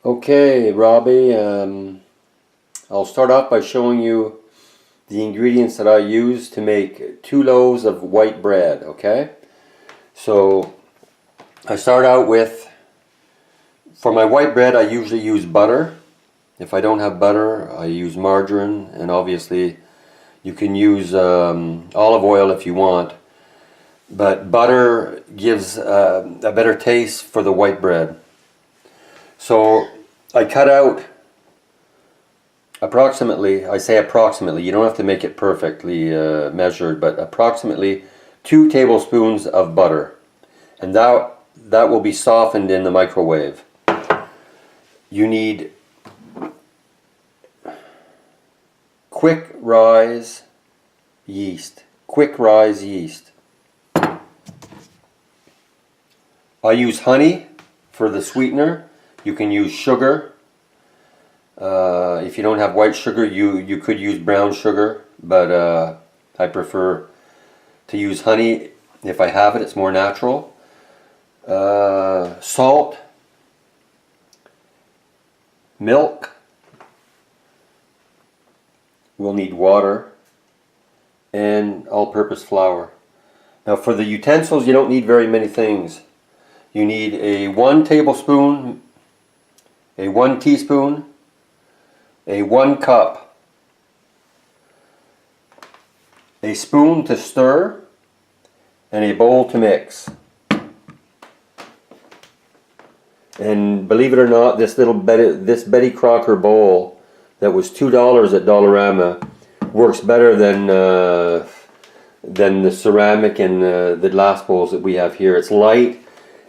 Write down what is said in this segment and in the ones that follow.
Okay, Robbie, I'll start off by showing you the ingredients that I use to make 2 loaves of white bread, okay? So I start out with, for my white bread I usually use butter. If I don't have butter, I use margarine, and obviously you can use olive oil if you want. But butter gives a better taste for the white bread. So I cut out approximately, I say approximately, you don't have to make it perfectly measured, but approximately 2 tablespoons of butter. And that will be softened in the microwave. You need quick rise yeast. Quick rise yeast. I use honey for the sweetener. You can use sugar. If you don't have white sugar, you could use brown sugar, but I prefer to use honey. If I have it, it's more natural. Salt, milk. We'll need water, and all-purpose flour. Now for the utensils, you don't need very many things. You need a 1 tablespoon, a 1 teaspoon, a 1 cup, a spoon to stir, and a bowl to mix. And believe it or not, this Betty Crocker bowl that was $2 at Dollarama works better than the ceramic and the glass bowls that we have here. It's light,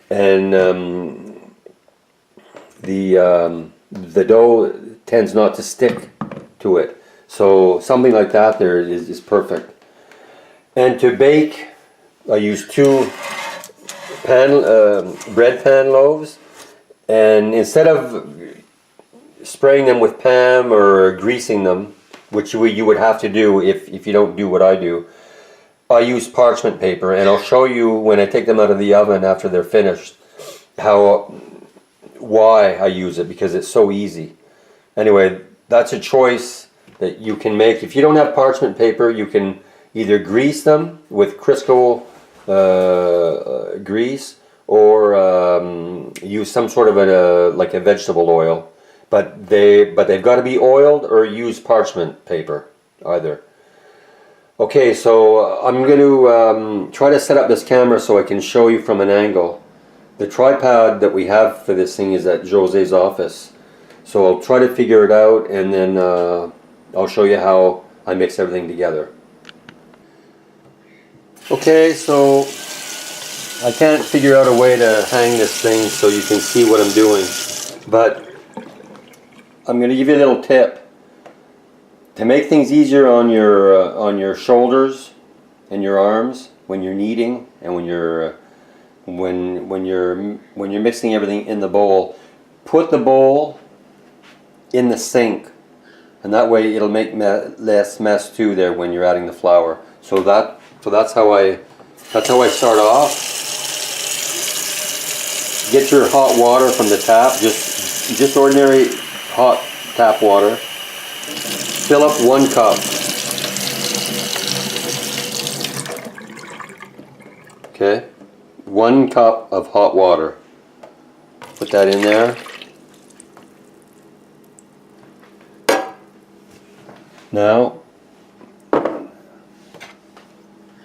and the dough tends not to stick to it. So something like that there is perfect. And to bake, I use 2 bread pan loaves, and instead of spraying them with Pam or greasing them, which you would have to do if you don't do what I do, I use parchment paper, and I'll show you when I take them out of the oven after they're finished why I use it, because it's so easy. Anyway, that's a choice that you can make. If you don't have parchment paper, you can either grease them with Crisco grease, or use some sort of like a vegetable oil. But they've got to be oiled or use parchment paper, either. Okay, so I'm going to try to set up this camera so I can show you from an angle. The tripod that we have for this thing is at Jose's office. So I'll try to figure it out, and then I'll show you how I mix everything together. Okay, so I can't figure out a way to hang this thing so you can see what I'm doing. But I'm going to give you a little tip. To make things easier on your shoulders and your arms when you're kneading, and when you're mixing everything in the bowl, put the bowl in the sink, and that way it'll make less mess too there when you're adding the flour. So that's how I start off. Get your hot water from the tap, just ordinary hot tap water. Fill up 1 cup. Okay, 1 cup of hot water. Put that in there. Now,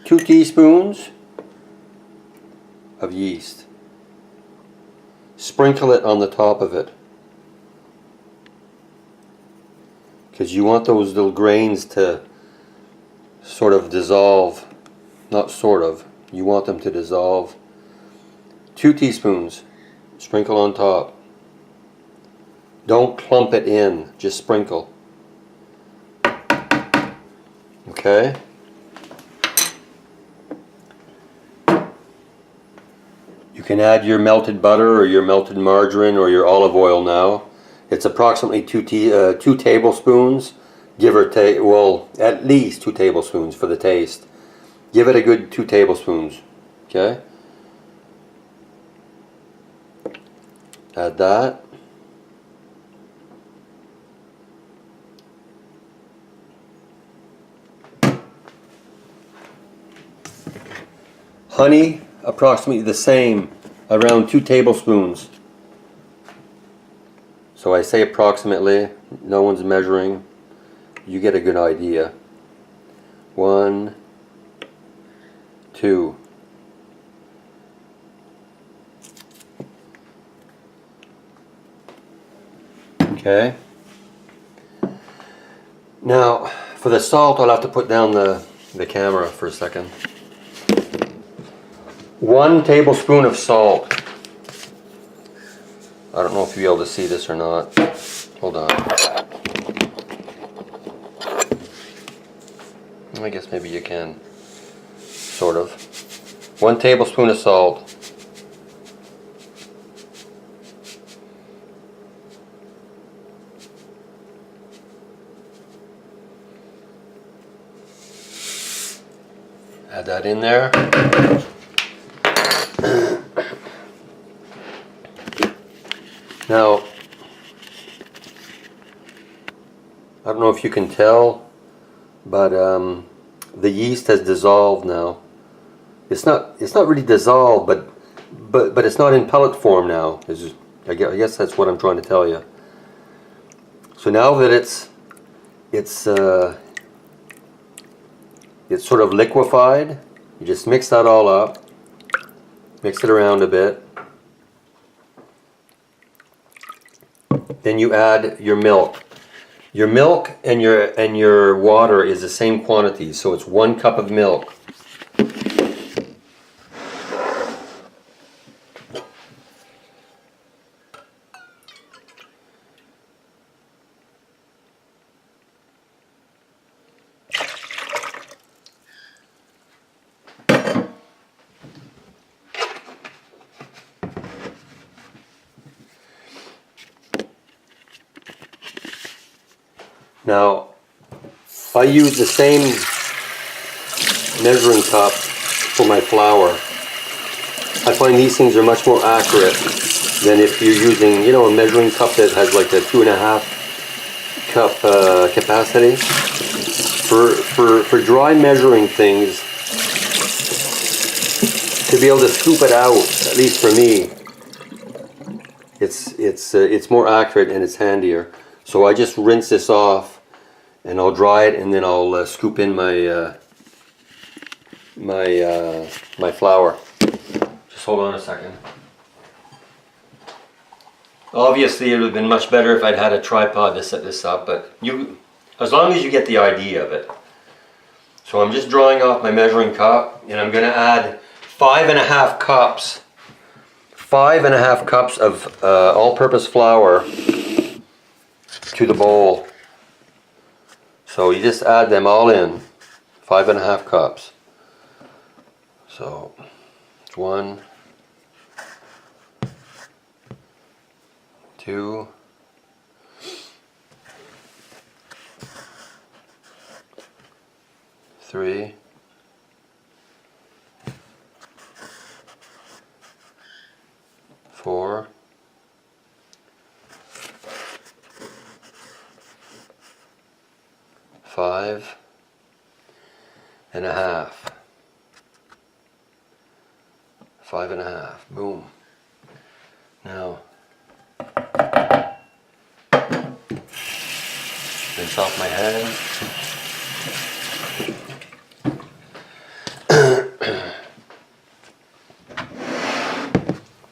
2 teaspoons of yeast. Sprinkle it on the top of it, because you want those little grains to sort of dissolve. Not sort of, you want them to dissolve. 2 teaspoons, sprinkle on top. Don't clump it in, just sprinkle. Okay? You can add your melted butter or your melted margarine or your olive oil now. It's approximately 2 tablespoons, give or take, well, at least 2 tablespoons for the taste. Give it a good 2 tablespoons, okay? Add that. Honey, approximately the same, around 2 tablespoons. So I say approximately, no one's measuring. You get a good idea. 1, 2. Okay. Now, for the salt, I'll have to put down the camera for a second. 1 tablespoon of salt. I don't know if you'll be able to see this or not. Hold on. I guess maybe you can. Sort of. 1 tablespoon of salt. Add that in there. Now, I don't know if you can tell, but the yeast has dissolved now. It's not really dissolved, but it's not in pellet form now. I guess that's what I'm trying to tell you. So now that it's sort of liquefied, you just mix that all up, mix it around a bit. Then you add your milk. Your milk and your water is the same quantity, so it's 1 cup of milk. Now, I use the same measuring cup for my flour. I find these things are much more accurate than if you're using, you know, a measuring cup that has like a 2.5 cup capacity. For dry measuring things, to be able to scoop it out, at least for me, it's more accurate and it's handier. So I just rinse this off and I'll dry it, and then I'll scoop in my my flour. Just hold on a second. Obviously, it would have been much better if I'd had a tripod to set this up, but as long as you get the idea of it. So I'm just drawing off my measuring cup, and I'm going to add 5.5 cups. 5.5 cups of all-purpose flour to the bowl. So you just add them all in, 5.5 cups. So it's 1, 2, 3, 4, 5.5. Five and a half. Boom. Now, rinse off my hands.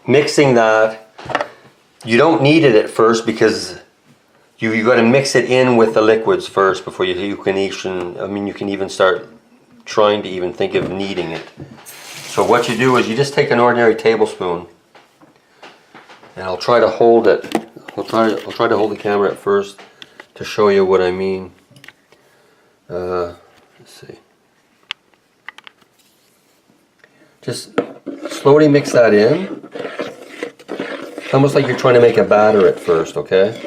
Mixing that, you don't knead it at first because you got to mix it in with the liquids first before you can even, I mean, you can even start trying to even think of kneading it. So what you do is you just take an ordinary tablespoon, and I'll try to hold it. I'll try to hold the camera at first to show you what I mean. Let's see. Just slowly mix that in. Almost like you're trying to make a batter at first, okay?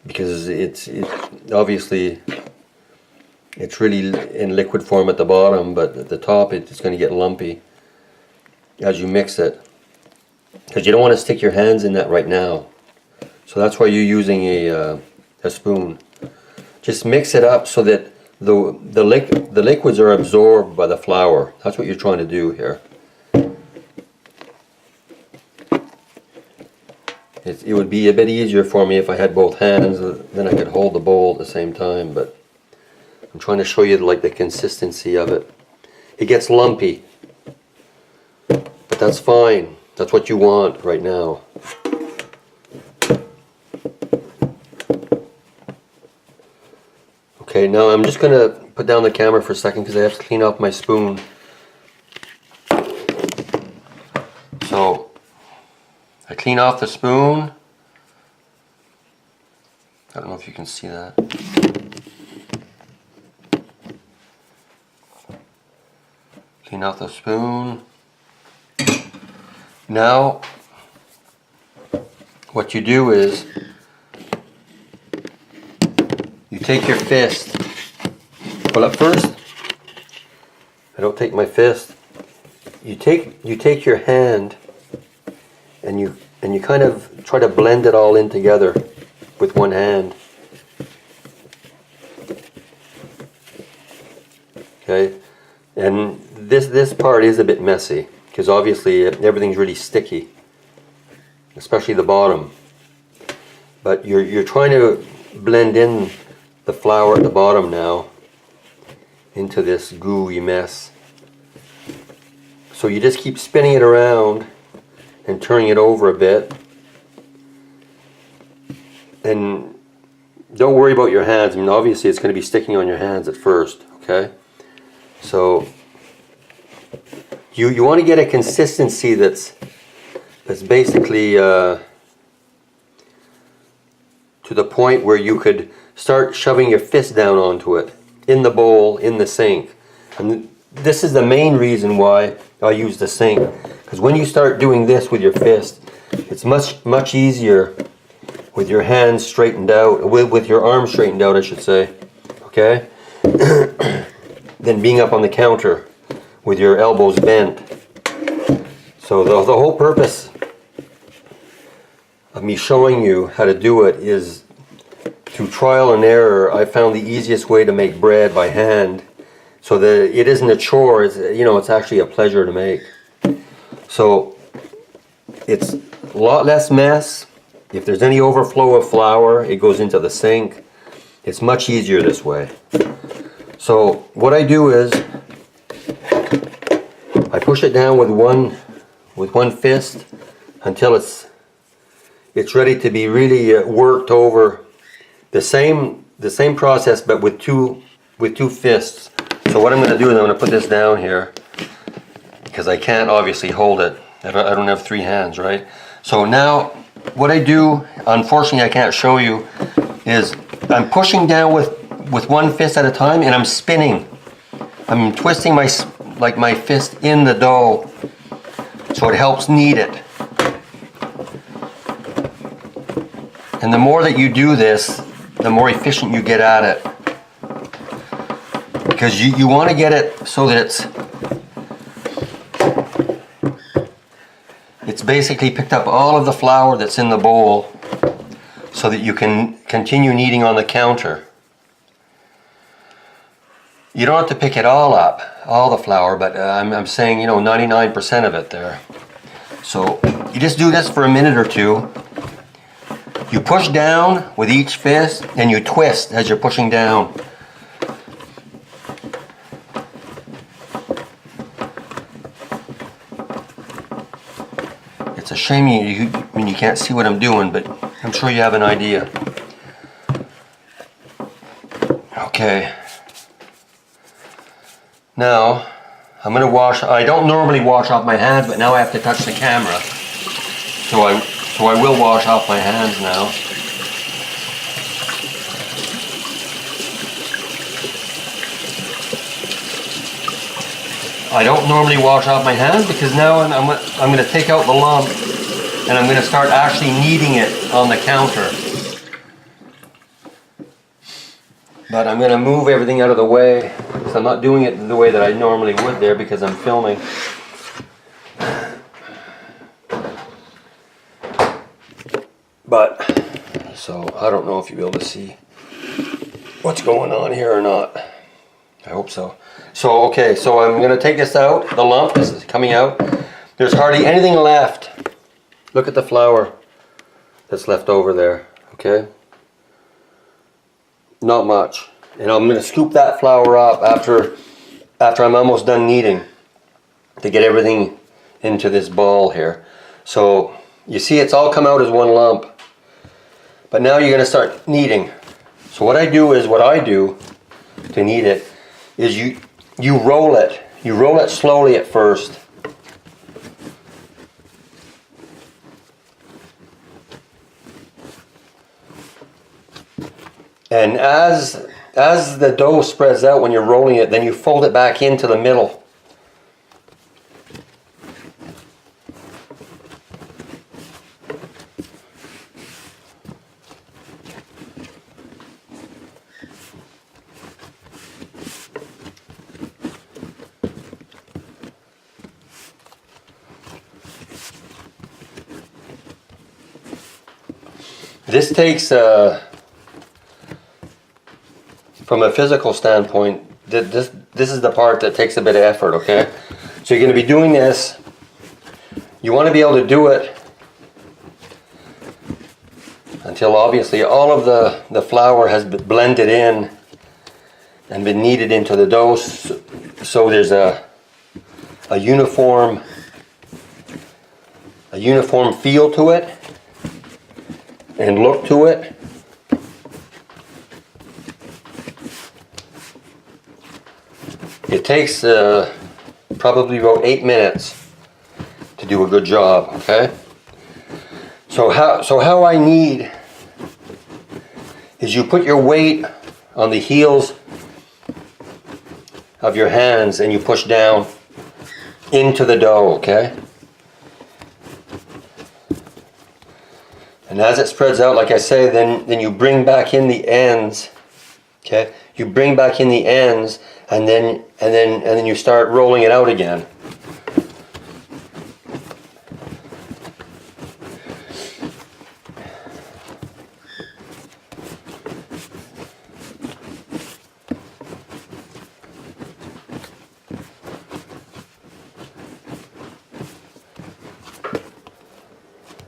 Because it's obviously it's really in liquid form at the bottom, but at the top it's going to get lumpy as you mix it. Because you don't want to stick your hands in that right now. So that's why you're using a spoon. Just mix it up so that the liquids are absorbed by the flour. That's what you're trying to do here. It would be a bit easier for me if I had both hands, then I could hold the bowl at the same time, but I'm trying to show you like the consistency of it. It gets lumpy, but that's fine. That's what you want right now. Okay, now I'm just going to put down the camera for a second because I have to clean off my spoon. So, I clean off the spoon. I don't know if you can see that. Clean off the spoon. Now, what you do is, you take your fist. Well, at first, I don't take my fist. You take your hand, and you kind of try to blend it all in together with one hand. Okay, and this part is a bit messy because obviously everything's really sticky, especially the bottom. But you're trying to blend in the flour at the bottom now into this gooey mess. So you just keep spinning it around and turning it over a bit. And don't worry about your hands. I mean, obviously it's going to be sticking on your hands at first, okay? So you want to get a consistency that's basically to the point where you could start shoving your fist down onto it in the bowl, in the sink. And this is the main reason why I use the sink, because when you start doing this with your fist, it's much easier with your hands straightened out, with your arms straightened out, I should say, okay, than being up on the counter with your elbows bent. So the whole purpose of me showing you how to do it is, through trial and error, I found the easiest way to make bread by hand, so that it isn't a chore. It's actually a pleasure to make. So it's a lot less mess. If there's any overflow of flour, it goes into the sink. It's much easier this way. So what I do is I push it down with one fist until it's ready to be really worked over. The same process, but with two fists. So what I'm going to do is I'm going to put this down here because I can't obviously hold it. I don't have three hands, right? So now what I do, unfortunately I can't show you, is I'm pushing down with one fist at a time, and I'm spinning. I'm twisting my fist in the dough so it helps knead it. And the more that you do this, the more efficient you get at it. Because you want to get it so that it's basically picked up all of the flour that's in the bowl so that you can continue kneading on the counter. You don't have to pick it all up, all the flour, but I'm saying, 99% of it there. So you just do this for a minute or two. You push down with each fist and you twist as you're pushing down. It's a shame you can't see what I'm doing, but I'm sure you have an idea. Okay. Now, I'm going to wash. I don't normally wash off my hands, but now I have to touch the camera. So I will wash off my hands now. I don't normally wash off my hands because now I'm going to take out the lump and I'm going to start actually kneading it on the counter. But I'm going to move everything out of the way because I'm not doing it the way that I normally would there because I'm filming. But, so I don't know if you'll be able to see what's going on here or not. I hope so. So, okay, so I'm going to take this out, the lump, this is coming out. There's hardly anything left. Look at the flour that's left over there, okay? Not much. And I'm going to scoop that flour up after I'm almost done kneading to get everything into this ball here. So, you see it's all come out as one lump. But now you're going to start kneading. So what I do to knead it is you roll it. You roll it slowly at first. And as the dough spreads out when you're rolling it, then you fold it back into the middle. This takes, from a physical standpoint, this is the part that takes a bit of effort, okay? So you're going to be doing this. You want to be able to do it until obviously all of the flour has been blended in and been kneaded into the dough, so there's a uniform feel to it and look to it. It takes probably about 8 minutes to do a good job, okay? So how I knead is you put your weight on the heels of your hands and you push down into the dough, okay? And as it spreads out, like I say, then you bring back in the ends, okay? You bring back in the ends, and then you start rolling it out again.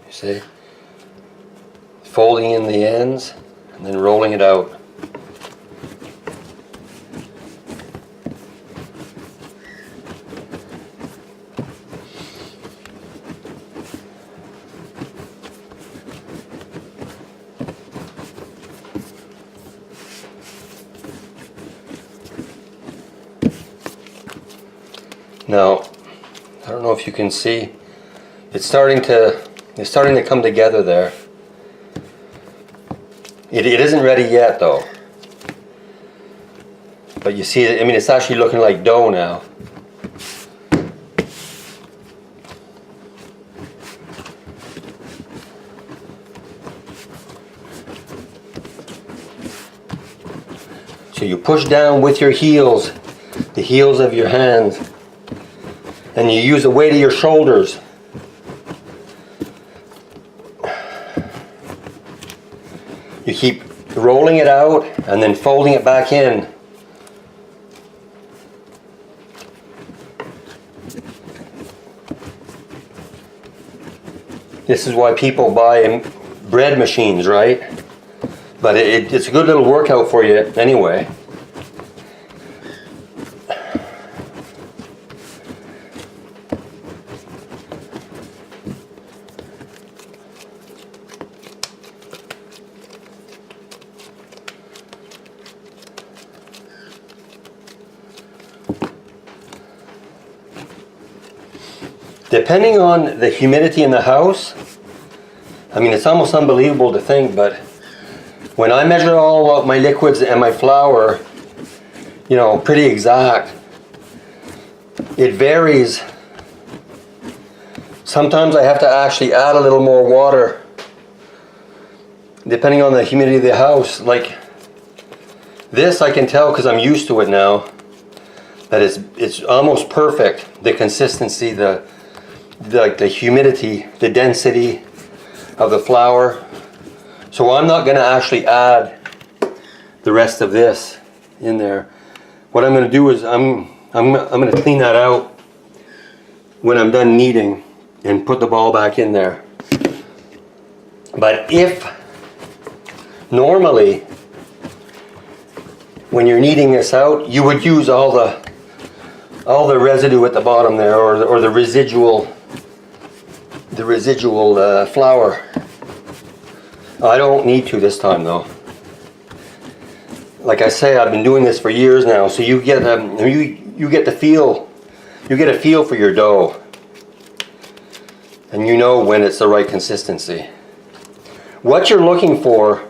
You see? Folding in the ends and then rolling it out. Now, I don't know if you can see, it's starting to come together there. It isn't ready yet though. But you see, I mean, it's actually looking like dough now. So you push down with your heels, the heels of your hands, and you use the weight of your shoulders. You keep rolling it out and then folding it back in. This is why people buy bread machines, right? But it's a good little workout for you anyway. Depending on the humidity in the house, I mean, it's almost unbelievable to think, but when I measure all of my liquids and my flour, you know, pretty exact, it varies. Sometimes I have to actually add a little more water, depending on the humidity of the house. Like this, I can tell because I'm used to it now, that it's almost perfect. The consistency, the humidity, the density of the flour. So I'm not going to actually add the rest of this in there. What I'm going to do is I'm going to clean that out when I'm done kneading and put the ball back in there. But if normally when you're kneading this out, you would use all the residue at the bottom there, or the residual flour. I don't need to this time though. Like I say, I've been doing this for years now, so you get a feel for your dough, and you know when it's the right consistency. What you're looking for,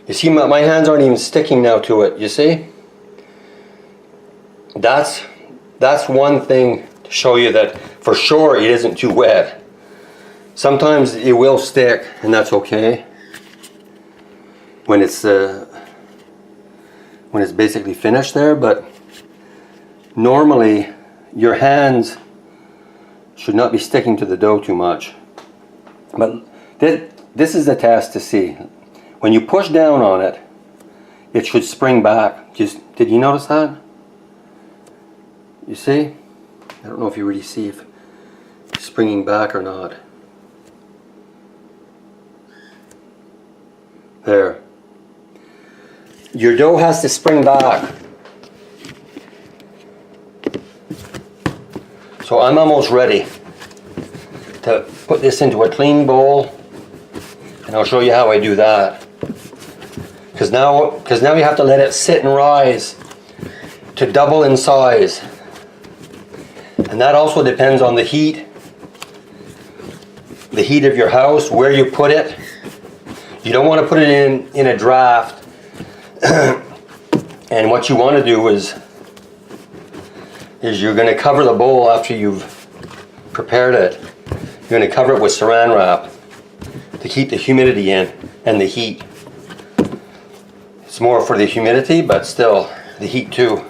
you see, my hands aren't even sticking now to it. You see, that's one thing to show you that for sure it isn't too wet. Sometimes it will stick, and that's okay when it's basically finished there, but normally your hands should not be sticking to the dough too much. But this is the test to see. When you push down on it, it should spring back. Did you notice that? You see? I don't know if you really see if it's springing back or not. There. Your dough has to spring back. So I'm almost ready to put this into a clean bowl, and I'll show you how I do that. Because now you have to let it sit and rise to double in size. And that also depends on the heat of your house, where you put it. You don't want to put it in a draft. And what you want to do is you're going to cover the bowl after you've prepared it. You're going to cover it with saran wrap to keep the humidity in and the heat. It's more for the humidity, but still the heat too.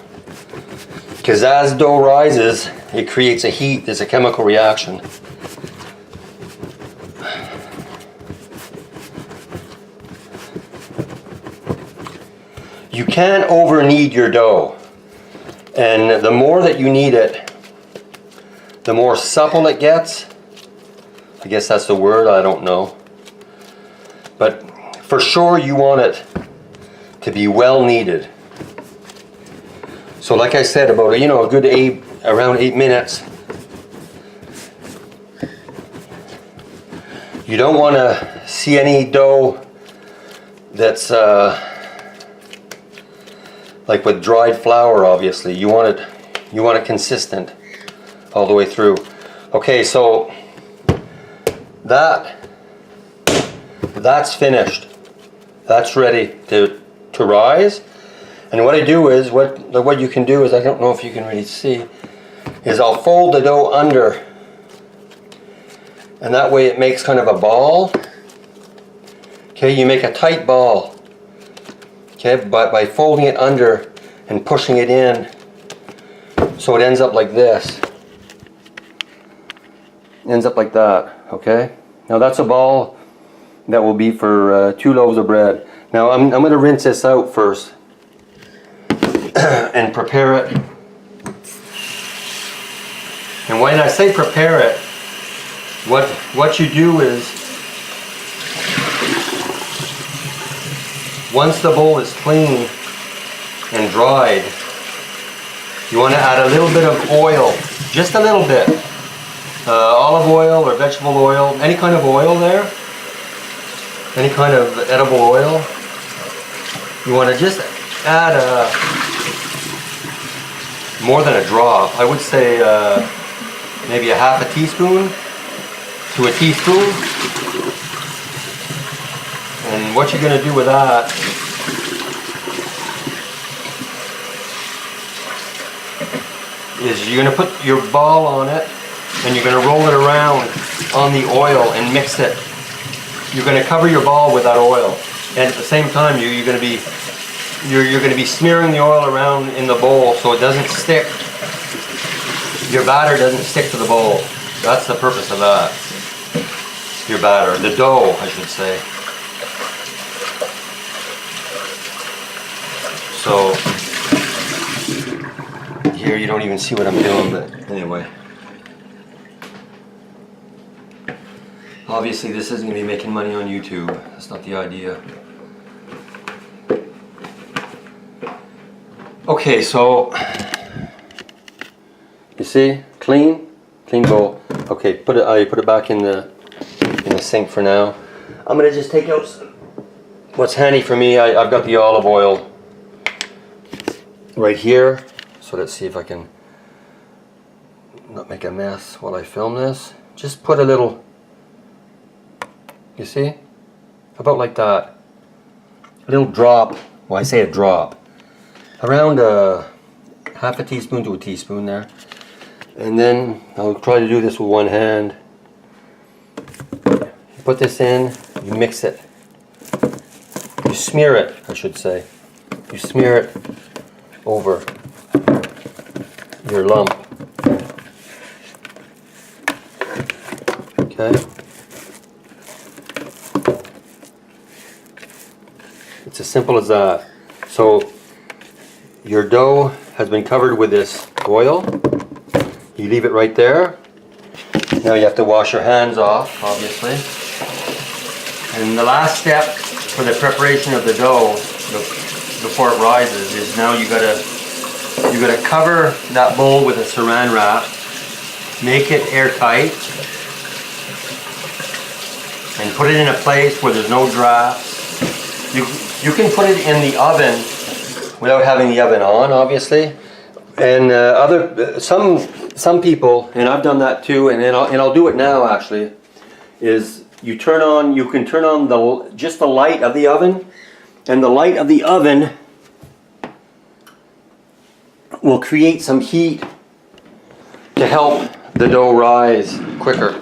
Because as dough rises, it creates a heat. There's a chemical reaction. You can't over knead your dough, and the more that you knead it, the more supple it gets. I guess that's the word, I don't know. But for sure you want it to be well kneaded. So like I said, about a good around 8 minutes. You don't want to see any dough that's like with dried flour. Obviously you want it consistent all the way through. Okay, so that's finished. That's ready to rise. And what I do is, what you can do is, I don't know if you can really see, is I'll fold the dough under, and that way it makes kind of a ball. Okay, you make a tight ball. Okay, by folding it under and pushing it in, so it ends up like this. Ends up like that. Okay. Now that's a ball that will be for 2 loaves of bread. Now I'm going to rinse this out first and prepare it. And when I say prepare it, what you do is, once the bowl is clean and dried, you want to add a little bit of oil, just a little bit. Olive oil or vegetable oil, any kind of oil there, any kind of edible oil. You want to just add more than a drop. I would say maybe a half a teaspoon to a teaspoon. And what you're going to do with that is you're going to put your ball on it, and you're going to roll it around on the oil and mix it. You're going to cover your ball with that oil, and at the same time you're going to be smearing the oil around in the bowl so it doesn't stick. Your batter doesn't stick to the bowl. That's the purpose of that. Your batter, the dough, I should say. So here, you don't even see what I'm doing, but anyway. Obviously this isn't going to be making money on YouTube. That's not the idea. Okay, so you see, clean bowl. Okay, I put it back in the sink for now. I'm gonna just take out what's handy for me. I've got the olive oil right here. So let's see if I can not make a mess while I film this. Just put a little, you see, about like that, a little drop. Well, I say a drop. Around half a teaspoon to a teaspoon there. And then I'll try to do this with one hand. You put this in, you mix it. You smear it, I should say. You smear it over your lump. Okay? It's as simple as that. So your dough has been covered with this oil. You leave it right there. Now you have to wash your hands off, obviously. And the last step for the preparation of the dough before it rises is now you gotta cover that bowl with a saran wrap, make it airtight, and put it in a place where there's no drafts. You can put it in the oven without having the oven on, obviously. And some people, and I've done that too, and I'll do it now actually, is you can turn on just the light of the oven, and the light of the oven will create some heat to help the dough rise quicker.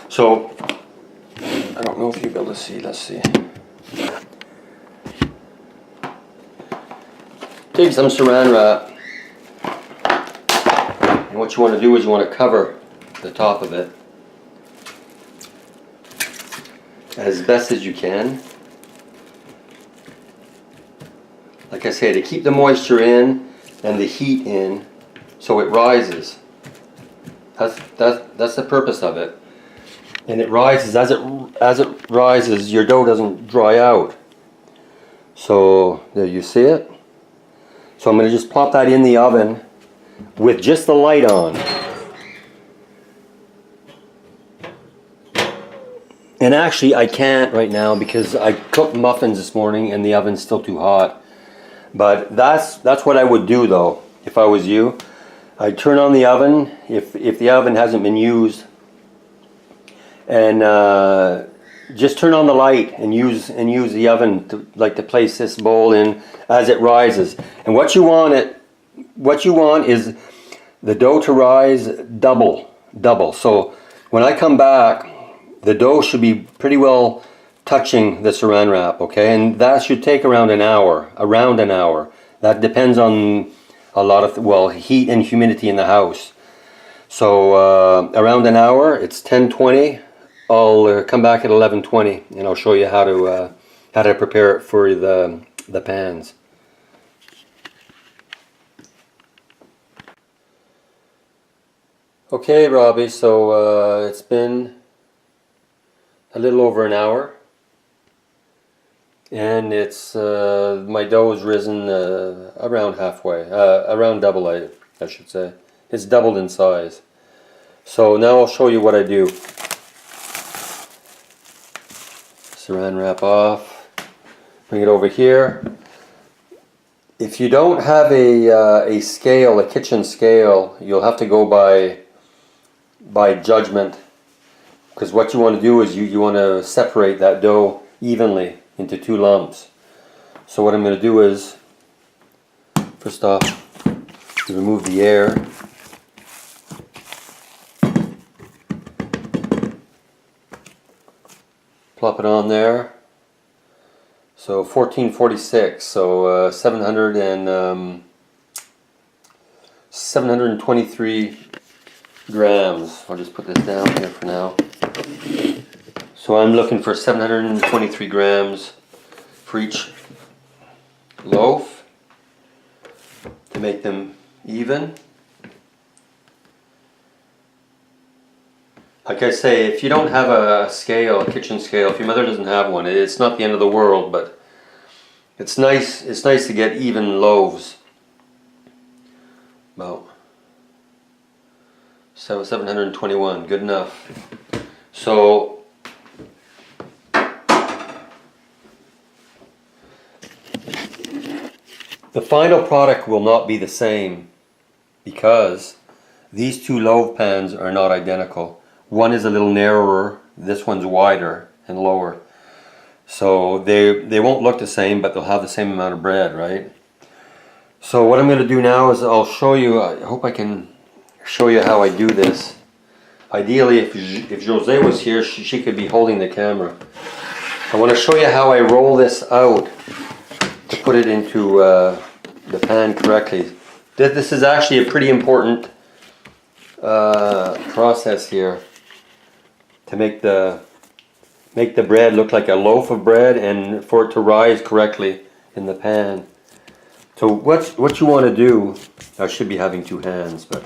So I don't know if you'll be able to see. Let's see. Take some saran wrap, and what you want to do is you want to cover the top of it as best as you can. Like I say, to keep the moisture in and the heat in so it rises. That's the purpose of it. And it rises, as it rises, your dough doesn't dry out. So there, you see it? So I'm going to just plop that in the oven with just the light on. And actually I can't right now because I cooked muffins this morning and the oven's still too hot. But that's what I would do though, if I was you. I'd turn on the oven if the oven hasn't been used, and just turn on the light and use the oven to place this bowl in as it rises. And what you want is the dough to rise double. So when I come back, the dough should be pretty well touching the saran wrap, okay? And that should take around an hour. That depends on a lot of, heat and humidity in the house. So around an hour, it's 10:20. I'll come back at 11:20 and I'll show you how to prepare it for the pans. Okay, Robbie, so it's been a little over an hour, and it's my dough has risen around halfway, around double, I should say. It's doubled in size. So now I'll show you what I do. Saran wrap off, bring it over here. If you don't have a scale, a kitchen scale, you'll have to go by judgment, because what you want to do is you want to separate that dough evenly into two lumps. So what I'm going to do is, first off, remove the air. Plop it on there. So 1446, so 723 grams. I'll just put this down here for now. So I'm looking for 723 grams for each loaf to make them even. Like I say, if you don't have a scale, a kitchen scale, if your mother doesn't have one, it's not the end of the world, but it's nice to get even loaves. About 721, good enough. So the final product will not be the same because these two loaf pans are not identical. One is a little narrower, this one's wider and lower. So they won't look the same, but they'll have the same amount of bread, right? So what I'm going to do now is I'll show you, I hope I can show you how I do this. Ideally, if José was here, she could be holding the camera. I want to show you how I roll this out to put it into the pan correctly. This is actually a pretty important process here to make the bread look like a loaf of bread and for it to rise correctly in the pan. So what you want to do, I should be having two hands, but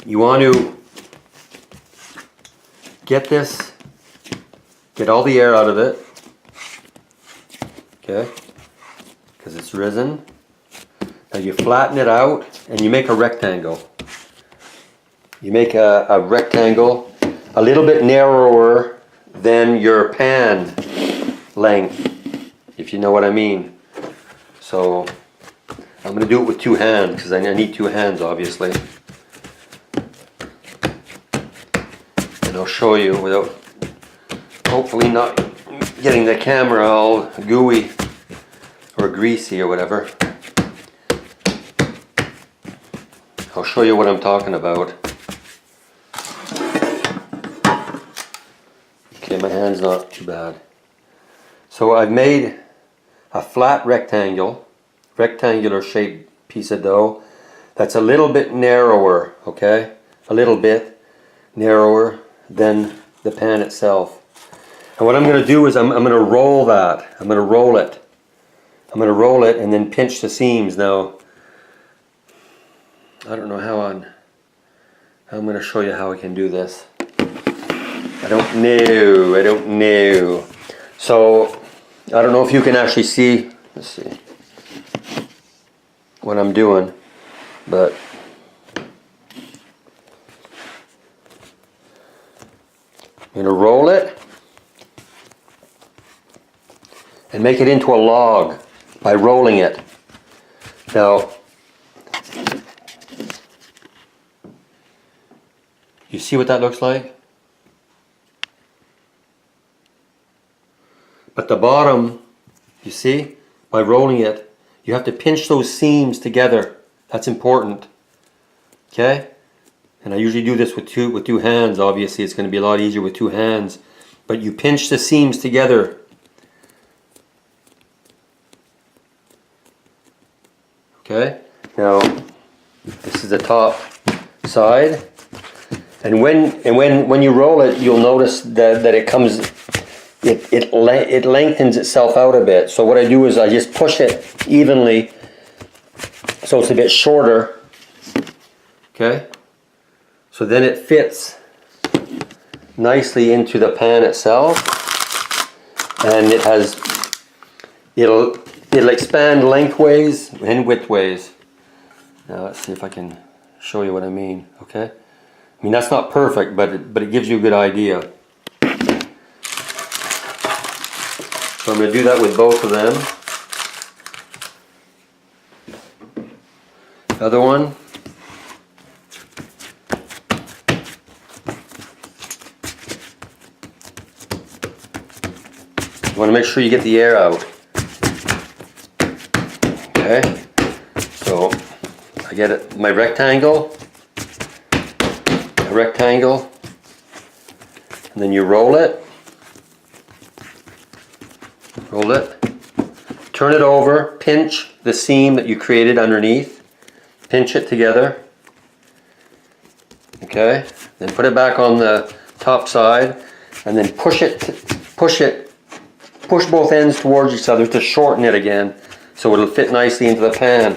you want to get all the air out of it, okay, because it's risen. Now you flatten it out and you make a rectangle. You make a rectangle a little bit narrower than your pan length, if you know what I mean. So I'm going to do it with two hands because I need two hands, obviously. And I'll show you without hopefully not getting the camera all gooey or greasy or whatever. I'll show you what I'm talking about. Okay, my hand's not too bad. So I've made a flat rectangular shaped piece of dough that's a little bit narrower, okay? A little bit narrower than the pan itself. And what I'm going to do is I'm going to roll that. I'm going to roll it. I'm going to roll it and then pinch the seams. Now, I don't know how I'm going to show you how I can do this. I don't know. So, I don't know if you can actually see, let's see, what I'm doing, but I'm going to roll it and make it into a log by rolling it. Now, you see what that looks like? But the bottom, you see, by rolling it, you have to pinch those seams together. That's important. Okay? And I usually do this with two hands. Obviously, it's going to be a lot easier with two hands. But you pinch the seams together. Okay? Now, this is the top side. And when you roll it, you'll notice that it comes, it lengthens itself out a bit. So what I do is I just push it evenly so it's a bit shorter. Okay? So then it fits nicely into the pan itself, and it'll expand lengthways and widthways. Now let's see if I can show you what I mean. Okay? I mean, that's not perfect, but it gives you a good idea. So I'm going to do that with both of them. Other one. You want to make sure you get the air out. Okay. So I get it, my rectangle. A rectangle, and then you roll it, turn it over, pinch the seam that you created underneath, pinch it together, okay, then put it back on the top side, and then push both ends towards each other to shorten it again, so it'll fit nicely into the pan.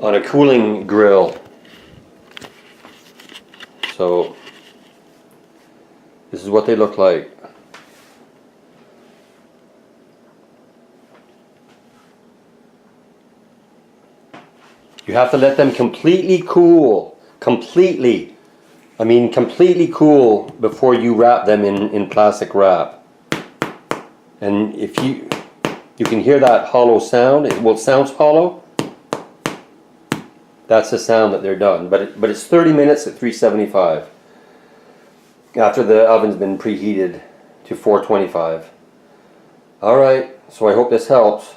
on a cooling grill. So this is what they look like. You have to let them completely cool. Completely. I mean completely cool before you wrap them in plastic wrap. And if you can hear that hollow sound, it sounds hollow. That's the sound that they're done. But it's 30 minutes at 375 after the oven's been preheated to 425. Alright, so I hope this helps.